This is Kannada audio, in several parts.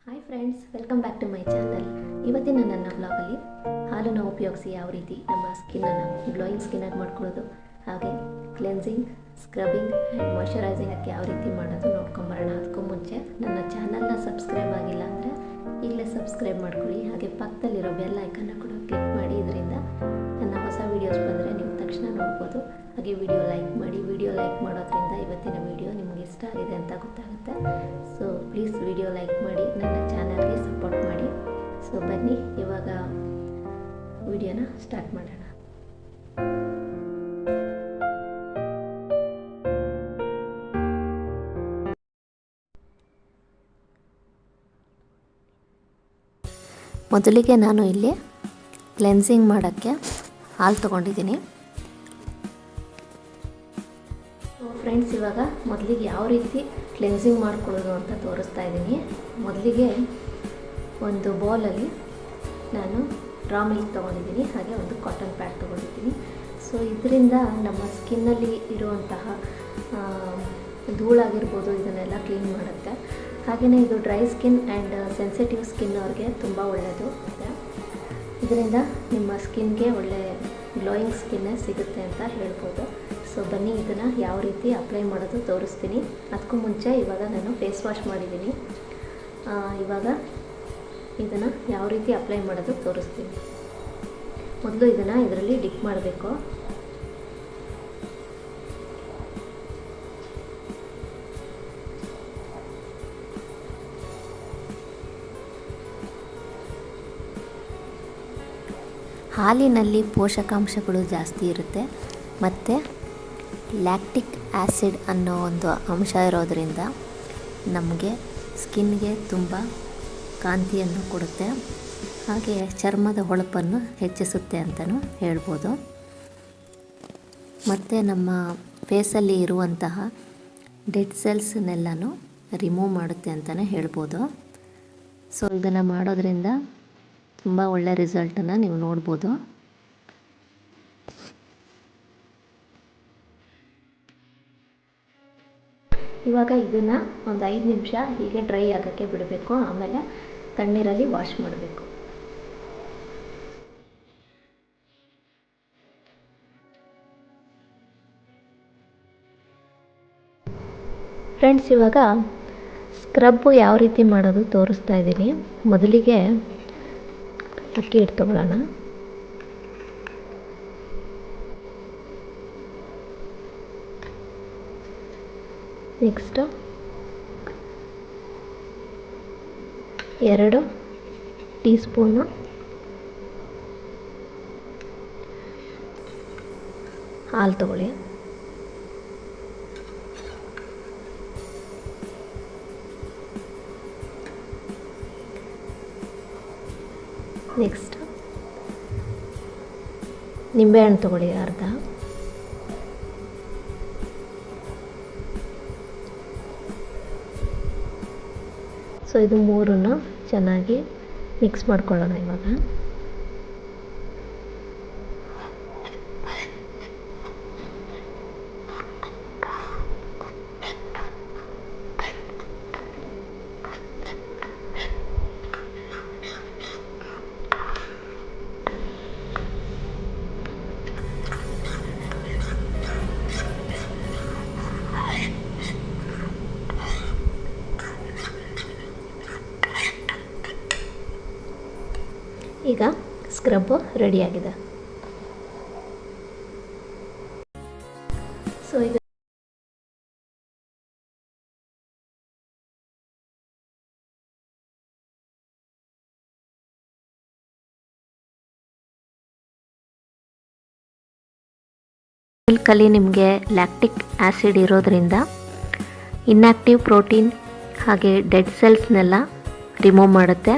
Hi friends, welcome back to my channel. ಇವತ್ತಿನ ನನ್ನ ಬ್ಲಾಗಲ್ಲಿ ಹಾಲನ್ನು ಉಪಯೋಗಿಸಿ ಯಾವ ರೀತಿ ನಮ್ಮ ಸ್ಕಿನ್ನನ್ನು ಗ್ಲೋಯಿಂಗ್ ಸ್ಕಿನ್ನಾಗಿ ಮಾಡ್ಕೊಳ್ಳೋದು, ಹಾಗೆ ಕ್ಲೆನ್ಸಿಂಗ್, ಸ್ಕ್ರಬ್ಬಿಂಗ್ ಆ್ಯಂಡ್ ಮಾಯ್ಶ್ಚರೈಸಿಂಗ್ ಅದಕ್ಕೆ ಯಾವ ರೀತಿ ಮಾಡೋದು ನೋಡ್ಕೊಂಬರೋಣ. ಅದಕ್ಕೂ ಮುಂಚೆ ನನ್ನ ಚಾನಲ್ನ ಸಬ್ಸ್ಕ್ರೈಬ್ ಆಗಿಲ್ಲ ಅಂದರೆ ಈಗಲೇ ಸಬ್ಸ್ಕ್ರೈಬ್ ಮಾಡ್ಕೊಳ್ಳಿ. ಹಾಗೆ ಪಕ್ಕದಲ್ಲಿರೋ ಬೆಲ್ ಐಕನ್ನ ಕೂಡ ಕ್ಲಿಕ್ ಮಾಡಿ. ಇದರಿಂದ ನನ್ನ ಹೊಸ ವೀಡಿಯೋಸ್ ಬಂದರೆ ನೀವು ತಕ್ಷಣ ನೋಡ್ಬೋದು. ಹಾಗೆ ವಿಡಿಯೋ ಲೈಕ್ ಮಾಡಿ. ವಿಡಿಯೋ ಲೈಕ್ ಮಾಡೋದ್ರಿಂದ ಇವತ್ತಿನ ವಿಡಿಯೋ ನಿಮಗೆ ಇಷ್ಟ ಆಗಿದೆ ಅಂತ ಗೊತ್ತಾಗುತ್ತೆ. ಸೊ ಪ್ಲೀಸ್ ವಿಡಿಯೋ ಲೈಕ್ ಮಾಡಿ, ನನ್ನ ಚಾನಲ್ಗೆ ಸಪೋರ್ಟ್ ಮಾಡಿ. ಸೊ ಬನ್ನಿ ಇವಾಗ ವಿಡಿಯೋನ ಸ್ಟಾರ್ಟ್ ಮಾಡೋಣ. ಮೊದಲಿಗೆ ನಾನು ಇಲ್ಲಿ ಕ್ಲೆನ್ಸಿಂಗ್ ಮಾಡೋಕ್ಕೆ ಹಾಲು ತೊಗೊಂಡಿದ್ದೀನಿ. ಫ್ರೆಂಡ್ಸ್, ಇವಾಗ ಮೊದಲಿಗೆ ಯಾವ ರೀತಿ ಕ್ಲೆನ್ಸಿಂಗ್ ಮಾಡ್ಕೊಳ್ಳೋದು ಅಂತ ತೋರಿಸ್ತಾ ಇದ್ದೀನಿ. ಮೊದಲಿಗೆ ಒಂದು ಬೌಲಲ್ಲಿ ನಾನು ರಾ ಮಿಲ್ಕ್ ತೊಗೊಂಡಿದ್ದೀನಿ, ಹಾಗೆ ಒಂದು ಕಾಟನ್ ಪ್ಯಾಡ್ ತೊಗೊಂಡಿದ್ದೀನಿ. ಸೊ ಇದರಿಂದ ನಮ್ಮ ಸ್ಕಿನ್ನಲ್ಲಿ ಇರುವಂತಹ ಧೂಳಾಗಿರ್ಬೋದು ಇದನ್ನೆಲ್ಲ ಕ್ಲೀನ್ ಮಾಡುತ್ತೆ. ಹಾಗೆಯೇ ಇದು dry skin and sensitive skin ಅವ್ರಿಗೆ ತುಂಬ ಒಳ್ಳೆಯದು. ಇದರಿಂದ ನಿಮ್ಮ ಸ್ಕಿನ್ಗೆ ಒಳ್ಳೆ ಗ್ಲೋಯಿಂಗ್ ಸ್ಕಿನ್ನೇ ಸಿಗುತ್ತೆ ಅಂತ ಹೇಳ್ಬೋದು. ಸೊ ಬನ್ನಿ ಇದನ್ನು ಯಾವ ರೀತಿ ಅಪ್ಲೈ ಮಾಡೋದು ತೋರಿಸ್ತೀನಿ. ಅದಕ್ಕೂ ಮುಂಚೆ ಇವಾಗ ನಾನು ಫೇಸ್ ವಾಶ್ ಮಾಡಿದ್ದೀನಿ. ಇವಾಗ ಇದನ್ನು ಯಾವ ರೀತಿ ಅಪ್ಲೈ ಮಾಡೋದು ತೋರಿಸ್ತೀನಿ. ಮೊದಲು ಇದನ್ನು ಇದರಲ್ಲಿ ಡಿಪ್ ಮಾಡಬೇಕು. ಹಾಲಿನಲ್ಲಿ ಪೋಷಕಾಂಶಗಳು ಜಾಸ್ತಿ ಇರುತ್ತೆ ಮತ್ತು ಲ್ಯಾಕ್ಟಿಕ್ ಆ್ಯಸಿಡ್ ಅನ್ನೋ ಒಂದು ಅಂಶ ಇರೋದರಿಂದ ನಮಗೆ ಸ್ಕಿನ್ಗೆ ತುಂಬ ಕಾಂತಿಯನ್ನು ಕೊಡುತ್ತೆ. ಹಾಗೆ ಚರ್ಮದ ಹೊಳಪನ್ನು ಹೆಚ್ಚಿಸುತ್ತೆ ಅಂತಲೂ ಹೇಳ್ಬೋದು. ಮತ್ತು ನಮ್ಮ ಫೇಸಲ್ಲಿ ಇರುವಂತಹ ಡೆಡ್ ಸೆಲ್ಸ್ನೆಲ್ಲನೂ ರಿಮೂವ್ ಮಾಡುತ್ತೆ ಅಂತಲೇ ಹೇಳ್ಬೋದು. ಸೊ ಇದನ್ನು ಮಾಡೋದ್ರಿಂದ ತುಂಬ ಒಳ್ಳೆಯ ರಿಸಲ್ಟನ್ನು ನೀವು ನೋಡ್ಬೋದು. ಇವಾಗ ಇದನ್ನು ಒಂದು 5 ನಿಮಿಷ ಹೀಗೆ ಡ್ರೈ ಆಗೋಕ್ಕೆ ಬಿಡಬೇಕು. ಆಮೇಲೆ ತಣ್ಣೀರಲ್ಲಿ ವಾಶ್ ಮಾಡಬೇಕು. ಫ್ರೆಂಡ್ಸ್, ಇವಾಗ ಸ್ಕ್ರಬ್ಬು ಯಾವ ರೀತಿ ಮಾಡೋದು ತೋರಿಸ್ತಾ ಇದ್ದೀನಿ. ಮೊದಲಿಗೆ ಅಕ್ಕಿ ಹಿಟ್ಟು ತಗೊಳ್ಳೋಣ. ನೆಕ್ಸ್ಟು 2 ಟೀ ಸ್ಪೂನು ಹಾಲು ತಗೊಳ್ಳಿ. ನೆಕ್ಸ್ಟ್ ನಿಂಬೆಹಣ್ಣು ತಗೊಳ್ಳಿ ಅರ್ಧ. ಸೊ ಇದು ಮೂರನ್ನು ಚೆನ್ನಾಗಿ ಮಿಕ್ಸ್ ಮಾಡ್ಕೊಳ್ಳೋಣ ಇವಾಗ. ಈಗ ಸ್ಕ್ರಬ್ಬು ರೆಡಿಯಾಗಿದೆ. ಸೊ ಇದು ಮಿಲ್ಕಲ್ಲಿ ನಿಮಗೆ ಲ್ಯಾಕ್ಟಿಕ್ ಆ್ಯಸಿಡ್ ಇರೋದರಿಂದ ಇನ್ಯಾಕ್ಟಿವ್ ಪ್ರೋಟೀನ್ ಹಾಗೆ ಡೆಡ್ ಸೆಲ್ಸ್ನೆಲ್ಲ ರಿಮೂವ್ ಮಾಡುತ್ತೆ.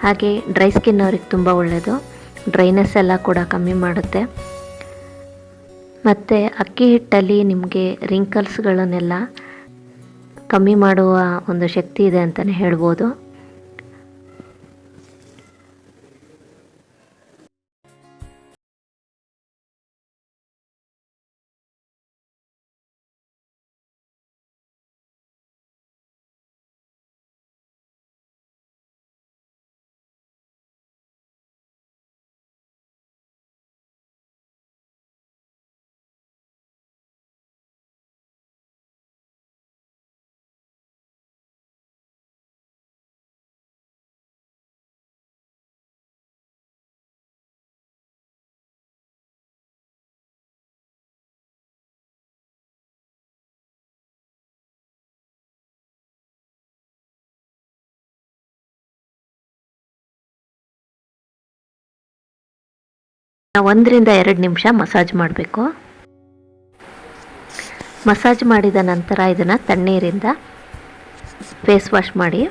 ಹಾಗೆ ಡ್ರೈ ಸ್ಕಿನ್ ಅವ್ರಿಗೆ ತುಂಬ ಒಳ್ಳೆಯದು. ಡ್ರೈನೆಸ್ ಎಲ್ಲ ಕೂಡ ಕಮ್ಮಿ ಮಾಡುತ್ತೆ. ಮತ್ತು ಅಕ್ಕಿ ಹಿಟ್ಟಲ್ಲಿ ನಿಮಗೆ ರಿಂಕಲ್ಸ್ಗಳನ್ನೆಲ್ಲ ಕಮ್ಮಿ ಮಾಡುವ ಒಂದು ಶಕ್ತಿ ಇದೆ ಅಂತಲೇ ಹೇಳ್ಬೋದು. 1-2 ನಿಮಿಷ ಮಸಾಜ್ ಮಾಡಬೇಕು. ಮಸಾಜ್ ಮಾಡಿದ ನಂತರ ಇದನ್ನು ತಣ್ಣೀರಿಂದ ಫೇಸ್ ವಾಶ್ ಮಾಡಿ.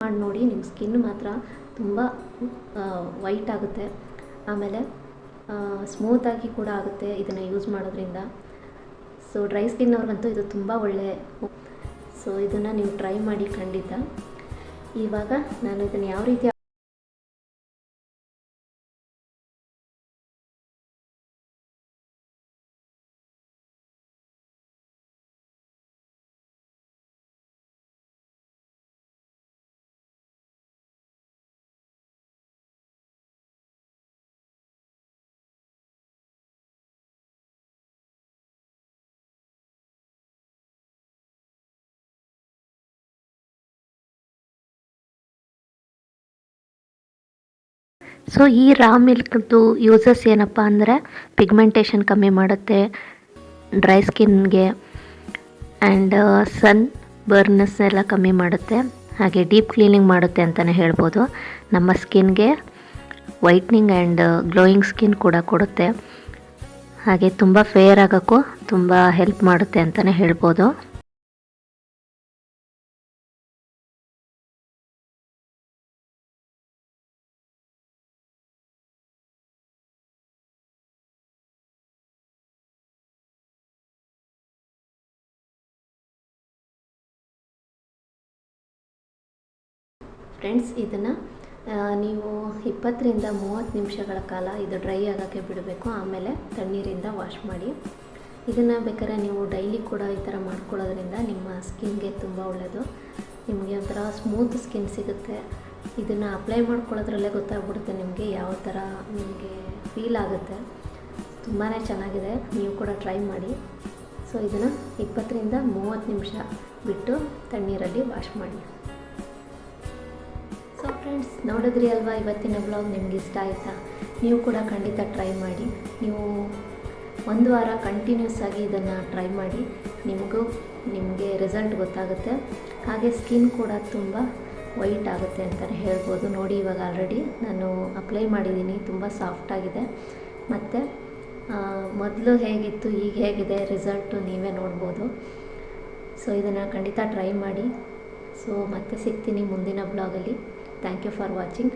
ಮಾಡಿ ನೋಡಿ, ನಿಮ್ಮ ಸ್ಕಿನ್ ಮಾತ್ರ ತುಂಬ ವೈಟ್ ಆಗುತ್ತೆ. ಆಮೇಲೆ ಸ್ಮೂತಾಗಿ ಕೂಡ ಆಗುತ್ತೆ ಇದನ್ನು ಯೂಸ್ ಮಾಡೋದ್ರಿಂದ. ಸೊ ಡ್ರೈ ಸ್ಕಿನ್ ಅವ್ರಿಗಂತೂ ಇದು ತುಂಬ ಒಳ್ಳೆ. ಸೊ ಇದನ್ನು ನೀವು ಟ್ರೈ ಮಾಡಿ ಖಂಡಿತ. ಇವಾಗ ನಾನು ಇದನ್ನು ಯಾವ ರೀತಿ ಸೊ ಈ ರಾ ಮಿಲ್ಕ್ದು ಯೂಸಸ್ ಏನಪ್ಪ ಅಂದರೆ ಪಿಗ್ಮೆಂಟೇಷನ್ ಕಮ್ಮಿ ಮಾಡುತ್ತೆ ಡ್ರೈ ಸ್ಕಿನ್ಗೆ, ಆ್ಯಂಡ್ ಸನ್ ಬರ್ನ್ಸ್ನೆಲ್ಲ ಕಮ್ಮಿ ಮಾಡುತ್ತೆ, ಹಾಗೆ ಡೀಪ್ ಕ್ಲೀನಿಂಗ್ ಮಾಡುತ್ತೆ ಅಂತಲೇ ಹೇಳ್ಬೋದು. ನಮ್ಮ ಸ್ಕಿನ್ಗೆ ವೈಟ್ನಿಂಗ್ ಆ್ಯಂಡ್ ಗ್ಲೋಯಿಂಗ್ ಸ್ಕಿನ್ ಕೂಡ ಕೊಡುತ್ತೆ, ಹಾಗೆ ತುಂಬ ಫೇರ್ ಆಗೋಕ್ಕೂ ತುಂಬ ಹೆಲ್ಪ್ ಮಾಡುತ್ತೆ ಅಂತಲೇ ಹೇಳ್ಬೋದು. ಫ್ರೆಂಡ್ಸ್, ಇದನ್ನು ನೀವು 20-30 ನಿಮಿಷಗಳ ಕಾಲ ಇದು ಡ್ರೈ ಆಗೋಕ್ಕೆ ಬಿಡಬೇಕು. ಆಮೇಲೆ ತಣ್ಣೀರಿಂದ ವಾಶ್ ಮಾಡಿ. ಇದನ್ನು ಬೇಕಾದ್ರೆ ನೀವು ಡೈಲಿ ಕೂಡ ಈ ಥರ ಮಾಡ್ಕೊಳ್ಳೋದ್ರಿಂದ ನಿಮ್ಮ ಸ್ಕಿನ್ಗೆ ತುಂಬ ಒಳ್ಳೆಯದು. ನಿಮಗೆ ಒಂಥರ ಸ್ಮೂತ್ ಸ್ಕಿನ್ ಸಿಗುತ್ತೆ. ಇದನ್ನು ಅಪ್ಲೈ ಮಾಡ್ಕೊಳ್ಳೋದ್ರಲ್ಲೇ ಗೊತ್ತಾಗ್ಬಿಡುತ್ತೆ ನಿಮಗೆ ಯಾವ ಥರ ನಿಮಗೆ ಫೀಲ್ ಆಗುತ್ತೆ. ತುಂಬಾ ಚೆನ್ನಾಗಿದೆ, ನೀವು ಕೂಡ ಟ್ರೈ ಮಾಡಿ. ಸೊ ಇದನ್ನು 20-30 ನಿಮಿಷ ಬಿಟ್ಟು ತಣ್ಣೀರಲ್ಲಿ ವಾಶ್ ಮಾಡಿ. ಸೊ ಫ್ರೆಂಡ್ಸ್, ನೋಡಿದ್ರಿ ಅಲ್ವಾ ಇವತ್ತಿನ ಬ್ಲಾಗ್. ನಿಮ್ಗೆ ಇಷ್ಟ ಆಯಿತಾ? ನೀವು ಕೂಡ ಖಂಡಿತ ಟ್ರೈ ಮಾಡಿ. ನೀವು 1 ವಾರ ಕಂಟಿನ್ಯೂಸ್ ಆಗಿ ಇದನ್ನು ಟ್ರೈ ಮಾಡಿ, ನಿಮಗೆ ರಿಸಲ್ಟ್ ಗೊತ್ತಾಗುತ್ತೆ. ಹಾಗೆ ಸ್ಕಿನ್ ಕೂಡ ತುಂಬ ವೈಟ್ ಆಗುತ್ತೆ ಅಂತಲೇ ಹೇಳ್ಬೋದು. ನೋಡಿ, ಇವಾಗ ಆಲ್ರೆಡಿ ನಾನು ಅಪ್ಲೈ ಮಾಡಿದ್ದೀನಿ, ತುಂಬ ಸಾಫ್ಟಾಗಿದೆ. ಮತ್ತು ಮೊದಲು ಹೇಗಿತ್ತು ಈಗ ಹೇಗಿದೆ ರಿಸಲ್ಟು ನೀವೇ ನೋಡ್ಬೋದು. ಸೊ ಇದನ್ನು ಖಂಡಿತ ಟ್ರೈ ಮಾಡಿ. ಸೊ ಮತ್ತೆ ಸಿಗ್ತೀನಿ ಮುಂದಿನ ಬ್ಲಾಗಲ್ಲಿ. Thank you for watching.